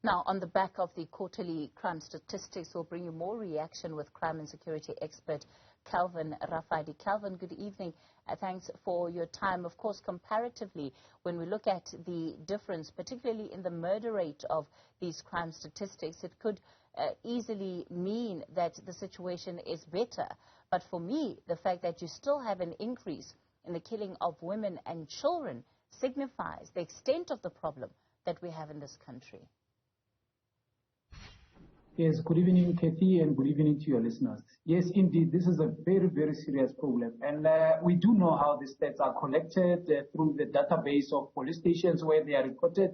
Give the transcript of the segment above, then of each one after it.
Now, on the back of the quarterly crime statistics, we'll bring you more reaction with crime and security expert Calvin Rafadi. Calvin, good evening. Thanks for your time. Of course, comparatively, when we look at the difference, particularly in the murder rate of these crime statistics, it could easily mean that the situation is better. But for me, the fact that you still have an increase in the killing of women and children signifies the extent of the problem that we have in this country. Yes, good evening, Kathy, and good evening to your listeners. Yes, indeed, this is a very, very serious problem. And we do know how the stats are collected through the database of police stations where they are reported.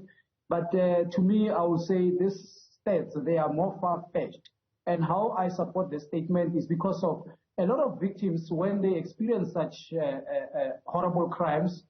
But to me, I would say these stats, they are more far-fetched. And how I support the statement is because of a lot of victims, when they experience such horrible crimes,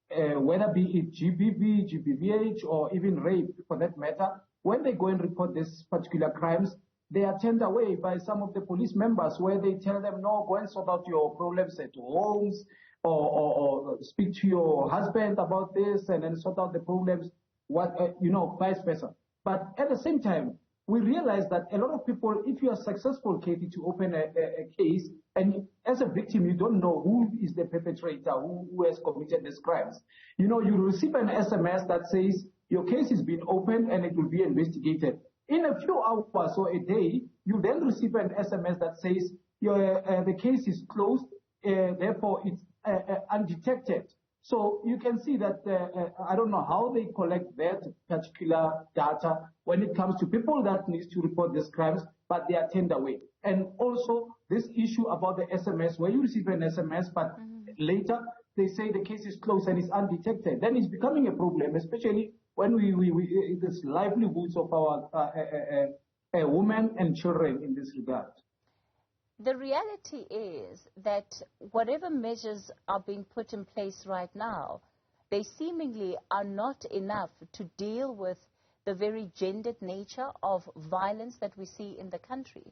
whether be it GBV, GBVH, or even rape for that matter, when they go and report these particular crimes, they are turned away by some of the police members where they tell them, no, go and sort out your problems at homes or speak to your husband about this and then sort out the problems, vice versa. But at the same time, we realize that a lot of people, if you are successful, Katie, to open a case, and as a victim, you don't know who is the perpetrator, who has committed these crimes. You receive an SMS that says, your case has been opened and it will be investigated. In a few hours or a day, you then receive an SMS that says the case is closed, therefore it's undetected. So you can see that I don't know how they collect that particular data when it comes to people that need to report these crimes, but they are turned away. And also this issue about the SMS, where you receive an SMS, but later they say the case is closed and it's undetected, then it's becoming a problem, especially when we this livelihoods of our women and children in this regard. The reality is that whatever measures are being put in place right now, they seemingly are not enough to deal with the very gendered nature of violence that we see in the country.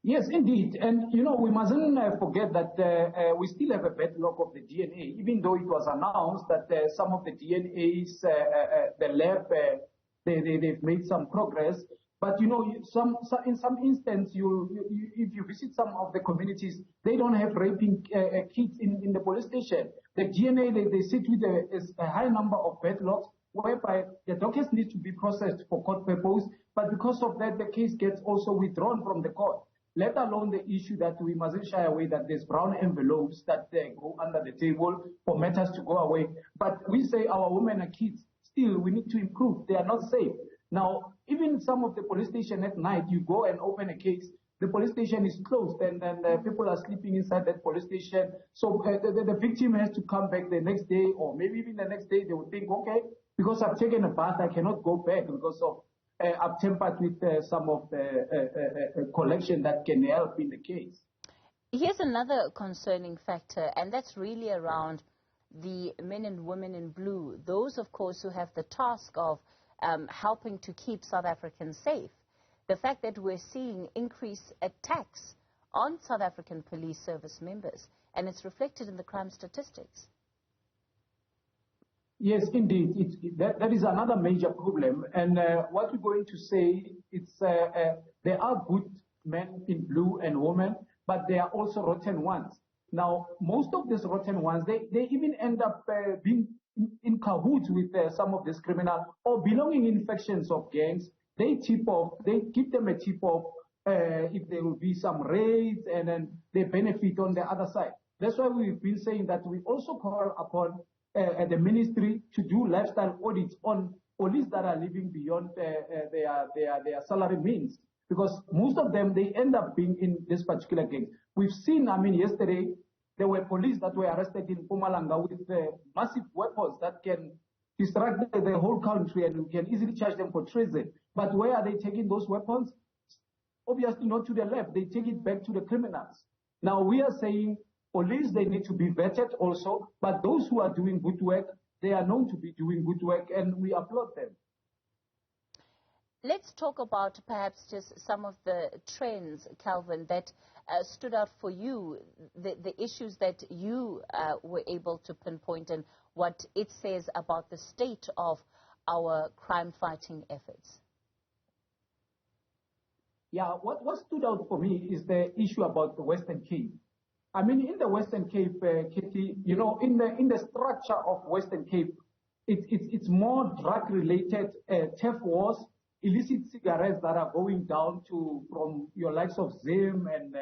Yes, indeed. And, we mustn't forget that we still have a backlog of the DNA, even though it was announced that some of the DNAs, the lab, they've made some progress. But, in some instances, if you visit some of the communities, they don't have raping kits in the police station. The DNA, they sit with a high number of backlogs, whereby the documents need to be processed for court purpose. But because of that, the case gets also withdrawn from the court. Let alone the issue that we mustn't shy away that there's brown envelopes that go under the table for matters to go away. But we say our women and kids, still we need to improve. They are not safe. Now, even some of the police station at night, you go and open a case, the police station is closed and people are sleeping inside that police station. So the victim has to come back the next day, or maybe even the next day they will think, okay, because I've taken a bath, I cannot go back because of I've tampered with some of the collection that can help in the case. Here's another concerning factor, and that's really around the men and women in blue, those, of course, who have the task of helping to keep South Africans safe. The fact that we're seeing increased attacks on South African police service members, and it's reflected in the crime statistics. Yes, indeed. That is another major problem. And what we're going to say, there are good men in blue and women, but there are also rotten ones. Now, most of these rotten ones, they even end up being in cahoots with some of these criminals or belonging in factions of gangs. They give them a tip off if there will be some raids, and then they benefit on the other side. That's why we've been saying that we also call upon the ministry to do lifestyle audits on police that are living beyond their salary means, because most of them, they end up being in this particular gang. We've seen, yesterday, there were police that were arrested in Mpumalanga with massive weapons that can distract the whole country, and we can easily charge them for treason. But where are they taking those weapons? Obviously not to the left. They take it back to the criminals. Now, we are saying police, they need to be vetted also, but those who are doing good work, they are known to be doing good work, and we applaud them. Let's talk about perhaps just some of the trends, Calvin, that stood out for you, the issues that you were able to pinpoint and what it says about the state of our crime-fighting efforts? Yeah, what stood out for me is the issue about the Western Cape. I mean, in the Western Cape, Katie, you know, in the structure of Western Cape, it's more drug-related theft wars, illicit cigarettes that are going down from your likes of Zim and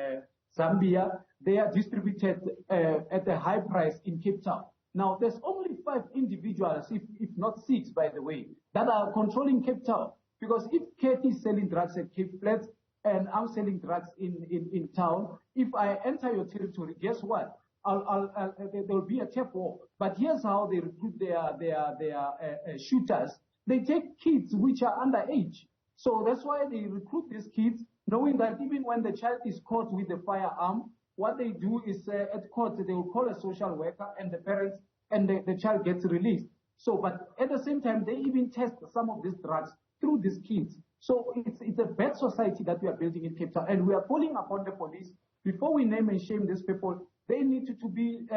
Zambia. They are distributed at a high price in Cape Town. Now, there's only 5 individuals, if not 6, by the way, that are controlling Cape Town. Because if Katie is selling drugs at Cape Flats and I'm selling drugs in town, if I enter your territory, guess what? There will be a theft war. But here's how they recruit their shooters. They take kids which are underage. So that's why they recruit these kids, knowing that even when the child is caught with a firearm, what they do is at court, they will call a social worker and the parents, and the child gets released. So, but at the same time, they even test some of these drugs through these kids. So it's a bad society that we are building in Cape Town, and we are calling upon the police, before we name and shame these people, they need to be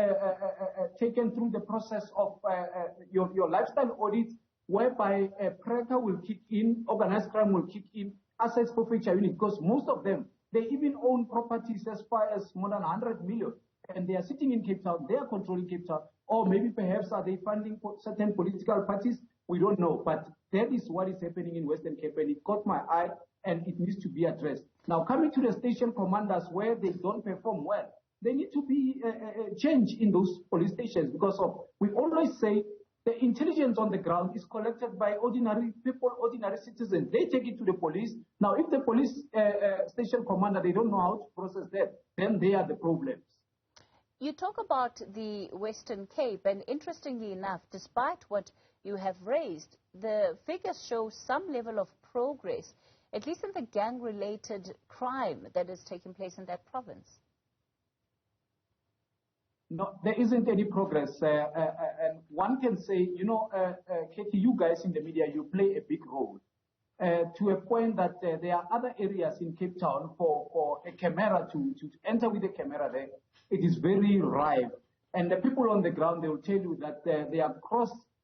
taken through the process of your lifestyle audit, whereby a PRECA will kick in, organized crime will kick in, assets forfeiture unit, because most of them, they even own properties as far as more than 100 million, and they are sitting in Cape Town, they are controlling Cape Town, or maybe perhaps are they funding certain political parties? We don't know, but that is what is happening in Western Cape, and it caught my eye, and it needs to be addressed. Now, coming to the station commanders where they don't perform well, they need to be changed in those police stations, because we always say the intelligence on the ground is collected by ordinary people, ordinary citizens. They take it to the police. Now, if the police station commander, they don't know how to process that, then they are the problems. You talk about the Western Cape, and interestingly enough, despite what you have raised, the figures show some level of progress, at least in the gang-related crime that is taking place in that province. No, there isn't any progress. And one can say, you know, Katie, you guys in the media, you play a big role. To a point that there are other areas in Cape Town for a camera to enter with a camera there. It is very ripe. And the people on the ground, they will tell you that they are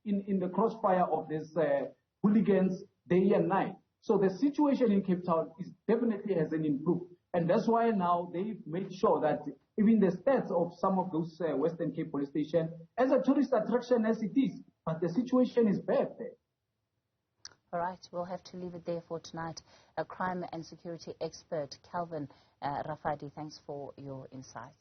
in the crossfire of these hooligans day and night. So the situation in Cape Town definitely hasn't improved. And that's why now they've made sure that even the stats of some of those Western Cape police stations, as a tourist attraction as it is, but the situation is bad there. All right, we'll have to leave it there for tonight. A crime and security expert, Calvin Rafadi, thanks for your insights.